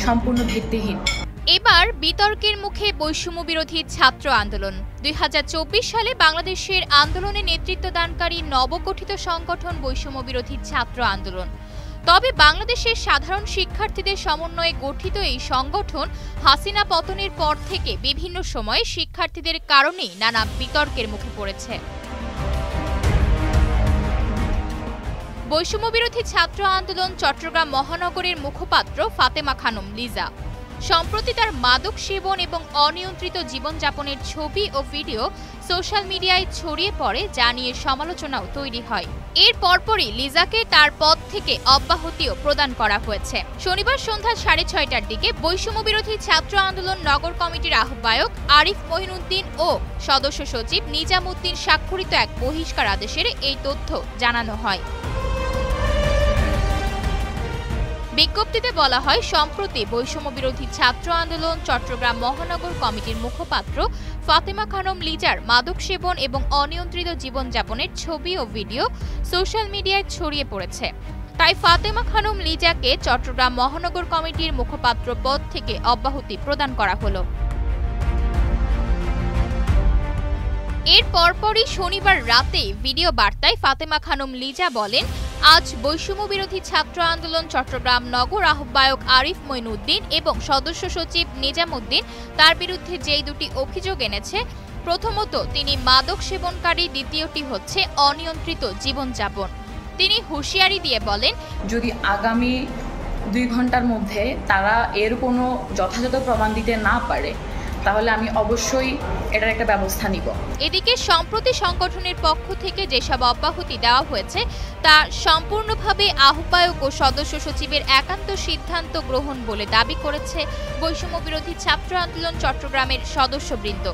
সম্পূর্ণ ভিত্তিহীন। এবার বিতর্কের মুখে বৈষম্য বিরোধী ছাত্র আন্দোলন। 2024 সালে বাংলাদেশের আন্দোলনে নেতৃত্বদানকারী নবগঠিত সংগঠন বৈষম্য বিরোধী ছাত্র আন্দোলন। তবে বাংলাদেশের সাধারণ শিক্ষার্থীদের সমন্বয়ে গঠিত এই সংগঠন হাসিনা পতনের পর থেকে বিভিন্ন সময়ে শিক্ষার্থীদের কারণেই নানা বিতর্কের মুখে পড়েছে। বৈষম্য বিরোধী ছাত্র আন্দোলন চট্টগ্রাম মহানগরের মুখপাত্র ফাতেমা খানম লিজা সম্প্রতি তার মাদক সেবন এবং অনিয়ন্ত্রিত জীবনযাপনের ছবি ও ভিডিও সোশ্যাল মিডিয়ায় ছড়িয়ে পড়ে, যা নিয়ে সমালোচনাও তৈরি হয়। এর পরপরই লিজাকে তার পদ থেকে অব্যাহতিও প্রদান করা হয়েছে। শনিবার সন্ধ্যা 6:30টার দিকে বৈষম্য বিরোধী ছাত্র আন্দোলন নগর কমিটির আহ্বায়ক আরিফ মঈনুদ্দিন ও সদস্য সচিব নিজামুদ্দিন স্বাক্ষরিত এক বহিষ্কার আদেশের এই তথ্য জানানো হয়। বিজ্ঞপ্তিতে বলা হয়, সম্প্রতি বৈষম্য বিরোধী ছাত্র আন্দোলন চট্টগ্রাম মহানগর কমিটির মুখপাত্র ফাতেমা খানম লিজার মাদক সেবন এবং অনিয়ন্ত্রিত জীবনযাপনের ছবি ও ভিডিও সোশ্যাল মিডিয়ায় ছড়িয়ে পড়েছে। তাই ফাতেমা খানম লিজাকে চট্টগ্রাম মহানগর কমিটির মুখপাত্র পদ থেকে অব্যাহতি প্রদান করা হলো। এর পরপরই শনিবার রাতে ভিডিও বার্তায় ফাতেমা খানম লিজা বলেন, আজ বৈষম্য বিরোধী ছাত্র আন্দোলন চট্টগ্রাম নগর আহ্বায়ক আরিফ মঈনুদ্দিন এবং সদস্য সচিব নিজামুদ্দিন তার বিরুদ্ধে যেই দুটি অভিযোগ এনেছে, প্রথমত তিনি মাদক সেবনকারী, দ্বিতীয়টি হচ্ছে অনিয়ন্ত্রিত জীবনযাপন। তিনি হুঁশিয়ারি দিয়ে বলেন, যদি আগামী 2 ঘন্টার মধ্যে তারা এর কোনো যথাযথ প্রমাণ দিতে না পারে, তাহলে আমি অবশ্যই এটার একটা ব্যবস্থা নিব। এদিকে সম্প্রতি সংগঠনের পক্ষ থেকে যেসব অব্যাহতি দেওয়া হয়েছে তা সম্পূর্ণভাবে আহ্বায়ক ও সদস্য সচিবের একান্ত সিদ্ধান্ত গ্রহণ বলে দাবি করেছে বৈষম্য বিরোধী ছাত্র আন্দোলন চট্টগ্রামের সদস্যবৃন্দ।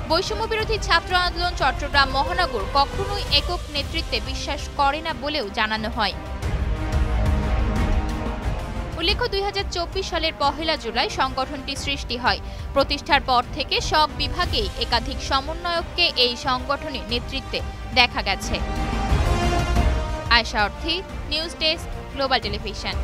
বৈষম্য বিরোধী ছাত্র আন্দোলন চট্টগ্রাম মহানগর কখনোই একক নেতৃত্বে বিশ্বাস করে না বলেও জানানো হয়। উল্লেখ্য, 2024 সালের 1 জুলাই সংগঠনটি সৃষ্টি হয়। প্রতিষ্ঠার পর থেকে সব বিভাগেই একাধিক সমন্বয়ককে এই সংগঠনের নেতৃত্বে দেখা গেছে। আয়েশা অর্থী, নিউজ ডেস্ক, গ্লোবাল টেলিভিশন।